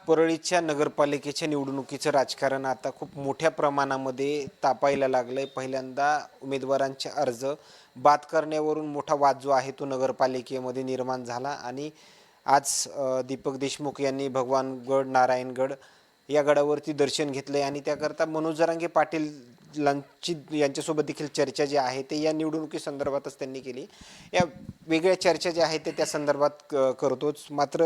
परळीच्या नगरपालिकेच्या निवडणुकीचं राजकारण आता खूप मोठ्या प्रमाणामध्ये तापायला लागलंय। पहिल्यांदा उमेदवारांचे अर्ज बाद करण्यावरून मोठा वाद जो आहे तो नगरपालिकेमध्ये निर्माण झाला आणि आज दीपक देशमुख यांनी भगवानगड नारायणगड या गडावरती दर्शन घेतले आणि त्याकरता मनोज जरांगे पाटील यांच्यासोबत देखील चर्चा जी आहे ते या निवडणुकी संदर्भातच त्यांनी केली। या वेगळ्या चर्चा ज्या आहेत ते त्या संदर्भात करतोच। मात्र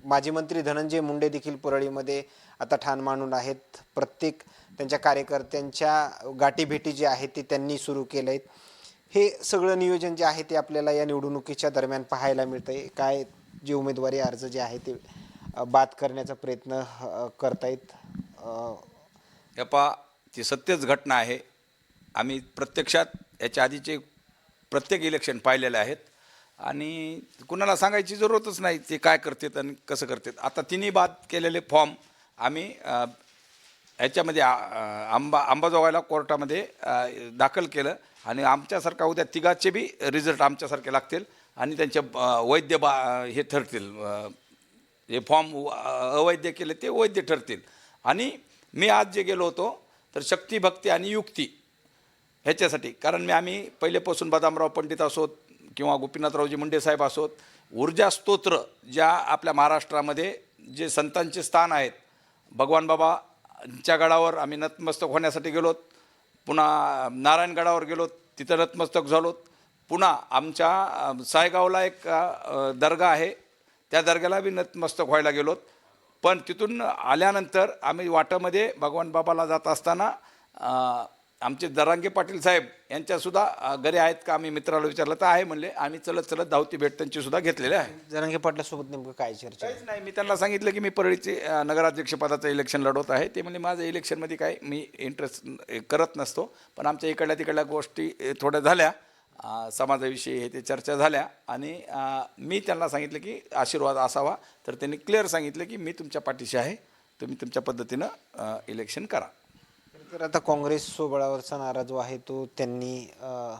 माजी मंत्री धनंजय मुंडे देखील परळीमध्ये आता ठाण मांडून आहेत। प्रत्येक त्यांच्या कार्यकर्त्यांच्या गाठीभेटी जी आहेत ते त्यांनी सुरू केले आहेत। हे सगळं नियोजन जे आहे ते आपल्याला या निवडणुकीच्या दरम्यान पाहायला मिळतंय। काय जे उमेदवारी अर्ज जे आहे ते बाद करण्याचा प्रयत्न करतायत। यपा ती सत्यच घटना आहे। आम्ही प्रत्यक्षात याच्या आधीचे प्रत्येक इलेक्शन पाहिलेले आहेत आणि कुणाला सांगायची जरूरतच नाही ते काय करतात आणि कसं करतात। आता तिन्ही बाद केलेले फॉर्म आम्ही ह्याच्यामध्ये अंबाजोगाईला कोर्टामध्ये दाखल केलं आणि आमच्यासारखा उद्या तिघाचे बी रिझल्ट आमच्यासारखे लागतील आणि त्यांचे वैध हे ठरतील। हे फॉर्म अवैध केले ते वैध ठरतील। आणि मी आज जे गेलो होतो तर शक्ती भक्ती आणि युक्ती ह्याच्यासाठी, कारण आम्ही पहिलेपासून बदामराव पंडित असोत किंवा गोपीनाथरावजी मुंडे साहेब असोत, ऊर्जा स्तोत्र ज्या आपल्या महाराष्ट्रामध्ये जे संतांचे स्थान आहेत, भगवान बाबांच्या गडावर आम्ही नतमस्तक होण्यासाठी गेलोत, पुन्हा नारायणगडावर गेलोत तिथं नतमस्तक झालोत, पुन्हा आमच्या सायगावला एक दर्गा आहे त्या दर्ग्याला बी नतमस्तक व्हायला गेलोत। पण तिथून आल्यानंतर आम्ही वाटामध्ये भगवान बाबाला जात असताना आमचे जरांगे पाटील साहेब यांच्यासुद्धा घरी आहेत का आम्ही मित्राला विचारलं तर आहे म्हणले। आम्ही चलत चलत धावती भेट त्यांचीसुद्धा घेतलेले आहे। जरांगे पाटलासोबत नेमकं काय चर्चा? काहीच नाही, मी त्यांना सांगितलं की मी परळीचे नगराध्यक्षपदाचं इलेक्शन लढवत आहे। ते म्हणजे माझं इलेक्शनमध्ये काय मी इंटरेस्ट करत नसतो, पण आमच्या इकडल्या तिकडल्या गोष्टी थोड्या झाल्या, समाजाविषयी हे ते चर्चा झाल्या आणि मी त्यांना सांगितलं की आशीर्वाद असावा, तर त्यांनी क्लिअर सांगितलं की मी तुमच्या पाठीशी आहे, तुम्ही तुमच्या पद्धतीनं इलेक्शन करा। तर आता काँग्रेस सोबळावरचा नारा जो आहे तो त्यांनी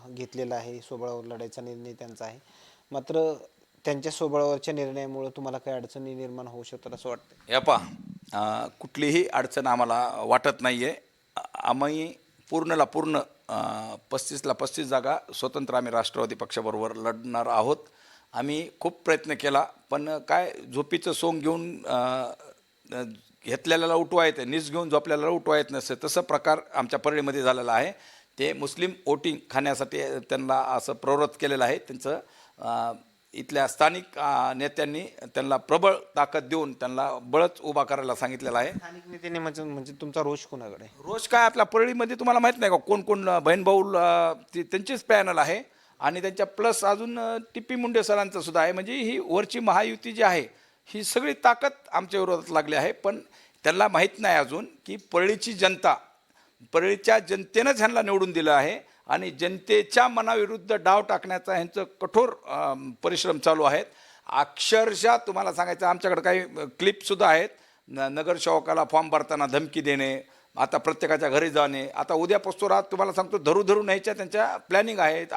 घेतलेला आहे, सोबळावर लढायचा निर्णय त्यांचा आहे। मात्र त्यांच्या सोबळावरच्या निर्णयामुळे तुम्हाला काही अडचणी निर्माण होऊ शकतात असं वाटतं? यापा कुठलीही अडचण आम्हाला वाटत नाही आहे। आम्ही पूर्णला पूर्ण 35ला 35 जागा स्वतंत्र आम्ही राष्ट्रवादी पक्षाबरोबर लढणार आहोत। आम्ही खूप प्रयत्न केला, पण काय झोपीचं सोंग घेऊन घेतलेल्याला उठवायत निस घेऊन झोपलेल्याला उठवायत नसते, तसं प्रकार आमच्या परळीमध्ये झालेला आहे। ते मुस्लिम वोटिंग खाण्यासाठी त्यांना असं प्रवृत्त केलेलं आहे। त्यांचं इथल्या स्थानिक नेत्यांनी त्यांना प्रबळ ताकद देऊन त्यांना बळच उभा करायला सांगितलेलं आहे। स्थानिक नेत्यांनी म्हणजे तुमचा रोष कोणाकडे? रोष काय आपल्या परळीमध्ये तुम्हाला माहीत नाही का कोण कोण बहीण भाऊ त्यांचीच पॅनल आहे आणि त्यांच्या प्लस अजून टी.पी. मुंडे सरांचं सुद्धा आहे। म्हणजे ही वरची महायुती जी आहे ही सगळी ताकद आमच्या विरोधात लागली आहे। पण त्यांना माहीत नाही अजून की परळीची जनता, परळीच्या जनतेनंच ह्यांना निवडून दिलं आहे आणि जनतेच्या मनाविरुद्ध डाव टाकण्याचा ह्यांचं कठोर परिश्रम चालू आहेत। अक्षरशः तुम्हाला सांगायचं आमच्याकडे काही क्लिपसुद्धा आहेत। नगरसेवकाला फॉर्म भरताना धमकी देणे, आता प्रत्येकाच्या घरी जाणे, आता उद्यापासून रात तुम्हाला सांगतो धरू न्यायच्या त्यांच्या प्लॅनिंग आहेत।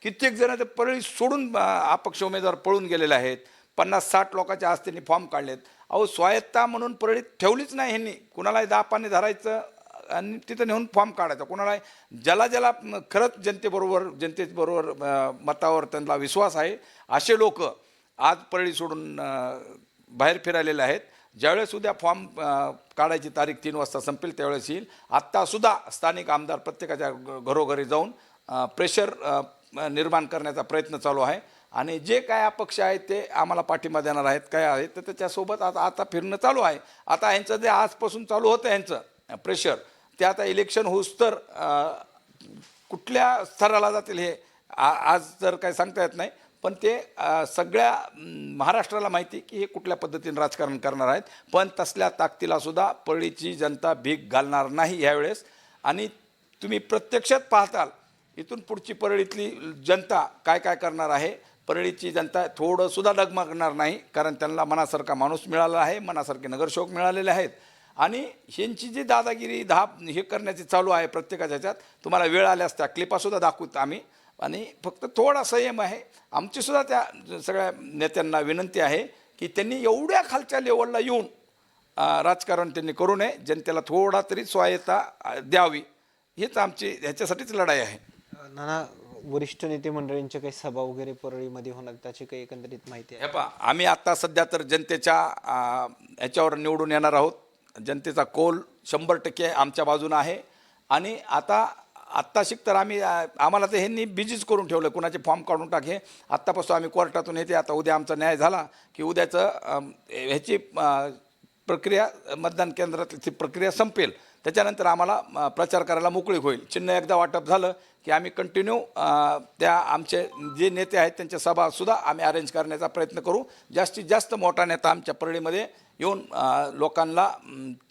कित्येक जण ते परळी सोडून अपक्ष उमेदवार पळून गेलेले आहेत। 50-60 लोकांच्या आज त्यांनी फॉर्म काढलेत। अहो स्वायत्ता म्हणून परळीत ठेवलीच नाही ह्यांनी, कुणालाही 10 पाणी धरायचं आणि तिथं नेऊन फॉर्म काढायचा। कोणाला ज्याला खरंच जनतेबरोबर मतावर त्यांना विश्वास आहे असे लोक आज परळी सोडून बाहेर फिरायलेले आहेत। ज्यावेळेस उद्या फॉर्म काढायची तारीख 3 वाजता संपेल त्यावेळेस येईल। आत्तासुद्धा स्थानिक आमदार प्रत्येकाच्या घरोघरी जाऊन प्रेशर निर्माण करण्याचा प्रयत्न चालू आहे आणि जे काय अपक्ष आहेत ते आम्हाला पाठिंबा देणार आहेत काय आहेत तर त्याच्यासोबत आता फिरणं चालू आहे। आता ह्यांचं जे आजपासून चालू होतं ह्यांचं प्रेशर ते आता इलेक्शन होऊस तर कुठल्या स्तराला जातील हे आज तर काय सांगता येत नाही, पण ते सगळ्या महाराष्ट्राला माहिती की हे कुठल्या पद्धतीने राजकारण करणार आहेत। पण तसल्या ताकदीला सुद्धा परळीची जनता भीक घालणार नाही यावेळेस आणि तुम्ही प्रत्यक्षात पाहताल इथून पुढची परळीतली जनता काय काय करणार आहे। परळीची जनता थोडंसुद्धा डगमगणार नाही, कारण त्यांना मनासारखा माणूस मिळाला आहे, मनासारखे नगरसेवक मिळालेले आहेत आणि ह्यांची जी दादागिरी हे करण्याची चालू आहे प्रत्येकाच्या ह्याच्यात तुम्हाला वेळ आल्यास त्या क्लिपासुद्धा दाखवत आम्ही आणि फक्त थोडा संयम आहे। आमचीसुद्धा त्या सगळ्या नेत्यांना विनंती आहे की त्यांनी एवढ्या खालच्या लेवलला येऊन राजकारण त्यांनी करू नये, जनतेला थोडा तरी स्वायत्ता द्यावी, हेच आमची ह्याच्यासाठीच लढाई आहे. नाना, वरिष्ठ नेते मंडळींच्या काही सभा वगैरे परळीमध्ये होणार, त्याची काही एकंदरीत माहिती आहे? हे पहा, आम्ही आत्ता सध्या तर जनतेच्या ह्याच्यावर निवडून येणार आहोत. जनतेचा कौल 100% आमच्या बाजूनं आहे. आणि आत्ताशिक तर आम्हाला तर ह्यांनी बिझीच करून ठेवलं, कुणाचे फॉर्म काढून टाके. आत्तापासून आम्ही कोर्टातून येते, आता उद्या आमचा न्याय झाला की उद्याचं ह्याची प्रक्रिया, मतदान केंद्रातली प्रक्रिया संपेल, त्याच्यानंतर आम्हाला प्रचार करायला मोकळीक होईल. चिन्ह एकदा वाटप झालं की आम्ही कंटिन्यू त्या आमचे जे नेते आहेत त्यांच्या सभासुद्धा आम्ही अरेंज करण्याचा प्रयत्न करू. जास्तीत जास्त मोठा नेता आमच्या परळीमध्ये येऊन लोकांना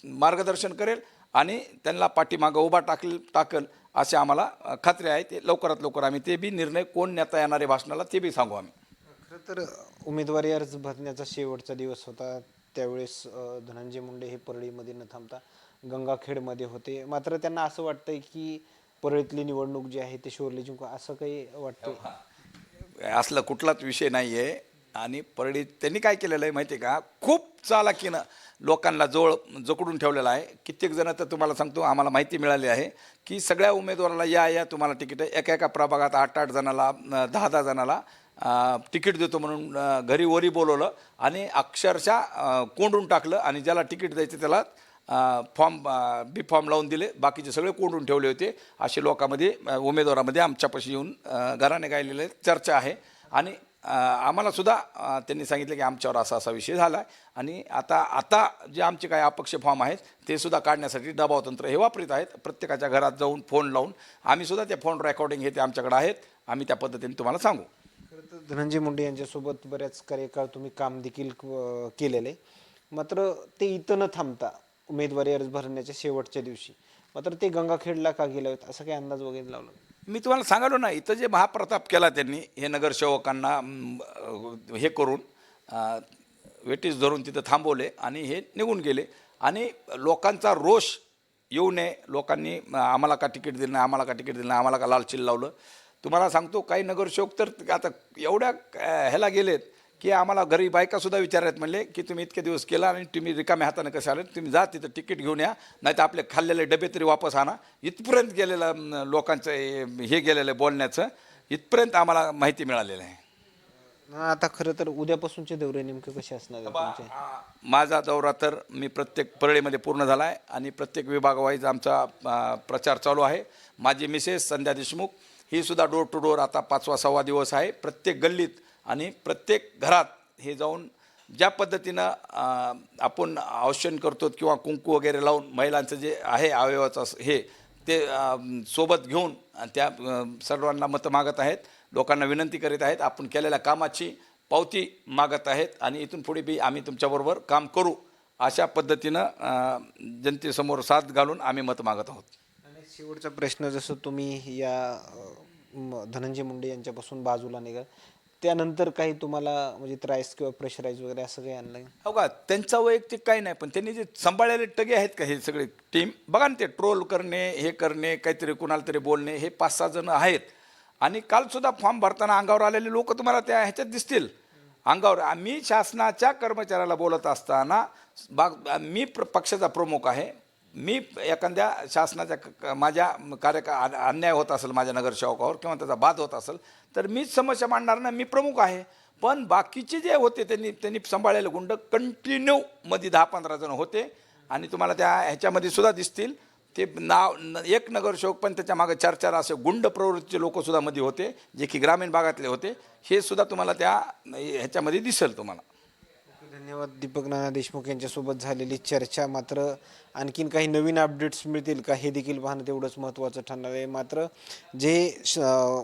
मार्गदर्शन करेल आणि त्यांना पाठीमागं उभा टाकल असे आम्हाला खात्री आहे. ते लवकरात लवकर आम्ही ते बी निर्णय, कोण नेता येणारे भाषणाला ते बी सांगू आम्ही. खरं तर उमेदवारी अर्ज भरण्याचा शेवटचा दिवस होता, त्यावेळेस धनंजय मुंडे हे परळीमध्ये न थांबता गंगाखेडमध्ये होते. मात्र त्यांना असं वाटतंय की परळीतली निवडणूक जी आहे ते शोरली जिंकू, असं काही वाटतं? असलं कुठलाच विषय नाही आहे. आणि परळीत त्यांनी काय केलेलं आहे माहिती आहे का, खूप चालाकीनं लोकांना जकडून ठेवलेला आहे. कित्येक जण तर तुम्हाला सांगतो, आम्हाला माहिती मिळाली आहे की सगळ्या उमेदवाराला या तुम्हाला तिकीट आहे. एका प्रभागात 8-8 जणाला, 10-10 जणाला तिकीट देतो म्हणून घरी वरी बोलवलं आणि अक्षरशः कोंडून टाकलं. आणि ज्याला तिकीट द्यायचं त्याला बी फॉर्म लावून दिले, बाकीचे सगळे कोंडून ठेवले होते. असे लोकांमध्ये, उमेदवारामध्ये आमच्यापाशी येऊन घराने गायलेले चर्चा आहे. आणि आम्हाला सुद्धा त्यांनी सांगितलं की आमच्यावर असा विषय झाला आहे आणि आता जे आमचे काही अपक्ष फॉर्म आहेत ते सुद्धा काढण्यासाठी दबावतंत्र हे वापरीत आहेत. प्रत्येकाच्या घरात जाऊन फोन लावून आम्ही सुद्धा ते फोन रेकॉर्डिंग हे ते आमच्याकडे आहेत, आम्ही त्या पद्धतीने तुम्हाला सांगू. खरं तर धनंजय मुंडे यांच्यासोबत बऱ्याच कार्यकाळ तुम्ही काम देखील केलेलं आहे. मात्र ते इथं न थांबता उमेदवारी अर्ज भरण्याच्या शेवटच्या दिवशी मात्र ते गंगाखेडला का गेले आहेत, असा काही अंदाज वगैरे लावला? मी तुम्हाला सांगालो ना, इथं जे महाप्रताप केला त्यांनी, हे नगरसेवकांना हे करून वेटीस धरून तिथं थांबवले आणि हे निघून गेले. आणि लोकांचा रोष येऊ नये, लोकांनी आम्हाला का तिकीट दिलं नाही, आम्हाला का तिकीट दिलं नाही, आम्हाला का लालचिल लावलं. तुम्हाला सांगतो, काही नगरसेवक तर आता एवढ्या ह्याला गेलेत की आम्हाला घरी बायकासुद्धा विचारत म्हणले की तुम्ही इतके दिवस केला आणि तुम्ही रिकाम्या हाताने कसे आले, तुम्ही जा तिथं तिकीट घेऊन या, नाही तर आपले खाल्लेले डबे तरी वापस आणा. इथपर्यंत गेलेलं लोकांचं हे गेलेलं बोलण्याचं, इथपर्यंत आम्हाला माहिती मिळालेलं आहे. आता खरं तर उद्यापासूनचे दौरे नेमके कसे असणार आहेत तुमचे? माझा दौरा तर मी प्रत्येक परळीमध्ये पूर्ण झाला आहे आणि प्रत्येक विभागवाईज आमचा प्रचार चालू आहे. माझी मिसेस संध्या देशमुख ही सुद्धा डोर टू डोर आता 5वा-6वा दिवस आहे. प्रत्येक गल्लीत आणि प्रत्येक घरात हे जाऊन ज्या पद्धतीनं आपण औषण करतो किंवा कुंकू वगैरे लावून महिलांचं जे आहे अवयवाचं हे ते सोबत घेऊन त्या सर्वांना मतं मागत आहेत, लोकांना विनंती करीत आहेत, आपण केलेल्या कामाची पावती मागत आहेत आणि इथून पुढे बी आम्ही तुमच्याबरोबर काम करू अशा पद्धतीनं जनतेसमोर साथ घालून आम्ही मतं मागत आहोत. आणि शेवटचा प्रश्न, जसं तुम्ही या धनंजय मुंडे यांच्यापासून बाजूला निघाल, त्यानंतर काही तुम्हाला म्हणजे त्रास किंवा प्रेशराईज वगैरे असं काही आणलं? हो का, त्यांचा वैयक्तिक काही नाही, पण त्यांनी जे सांभाळलेले टगे आहेत का, हे सगळे टीम बघा ना, ते ट्रोल करणे, हे करणे, काहीतरी कुणाला तरी बोलणे, हे 5-6 जण आहेत. आणि कालसुद्धा फॉर्म भरताना अंगावर आलेले लोक तुम्हाला त्या ह्याच्यात दिसतील. अंगावर आम्ही शासनाच्या कर्मचाऱ्याला बोलत असताना मी पक्षाचा प्रमुख आहे, मी एखाद्या शासनाच्या माझ्या अन्याय होत असेल माझ्या नगरसेवकावर किंवा त्याचा बाध होत असेल तर मीच समस्या मांडणार ना, मी प्रमुख आहे. पण बाकीचे जे होते त्यांनी सांभाळलेले गुंड कंटिन्यू मध्ये 10-15 जण होते आणि तुम्हाला त्या ह्याच्यामध्ये सुद्धा दिसतील. ते एक नगरसेवक पण त्याच्या मागे 4-4 असे गुंड प्रवृत्तीचे लोकसुद्धा मध्ये होते, जे की ग्रामीण भागातले होते. हे सुद्धा तुम्हाला त्या ह्याच्यामध्ये दिसेल तुम्हाला. धन्यवाद. दीपक नाना देशमुख यांच्यासोबत झालेली चर्चा. मात्र आणखीन काही नवीन अपडेट्स मिळतील का हे देखील पाहणं तेवढंच महत्त्वाचं ठरणार आहे. मात्र जे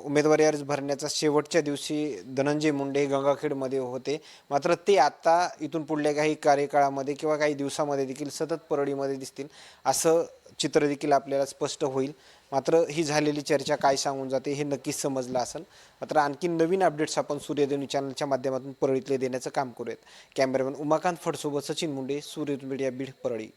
उमेदवारी अर्ज भरण्याचा शेवटच्या दिवशी धनंजय मुंडे गंगाखेडमध्ये होते, मात्र ते आता इथून पुढल्या काही कार्यकाळामध्ये किंवा काही दिवसामध्ये देखील सतत परळीमध्ये दिसतील असं चित्र देखील आपल्याला स्पष्ट होईल. मात्र ही झालेली चर्चा काय सांगून जाते हे नक्कीच समजलं असेल. मात्र आणखीन नवीन अपडेट्स आपण सूर्यदेवनी चॅनलच्या माध्यमातून परळीतले देण्याचं काम करूयात. कॅमेरामॅन उमाकांत फडसोबत सचिन मुंडे, सूर्य मीडिया, बीड, परळी.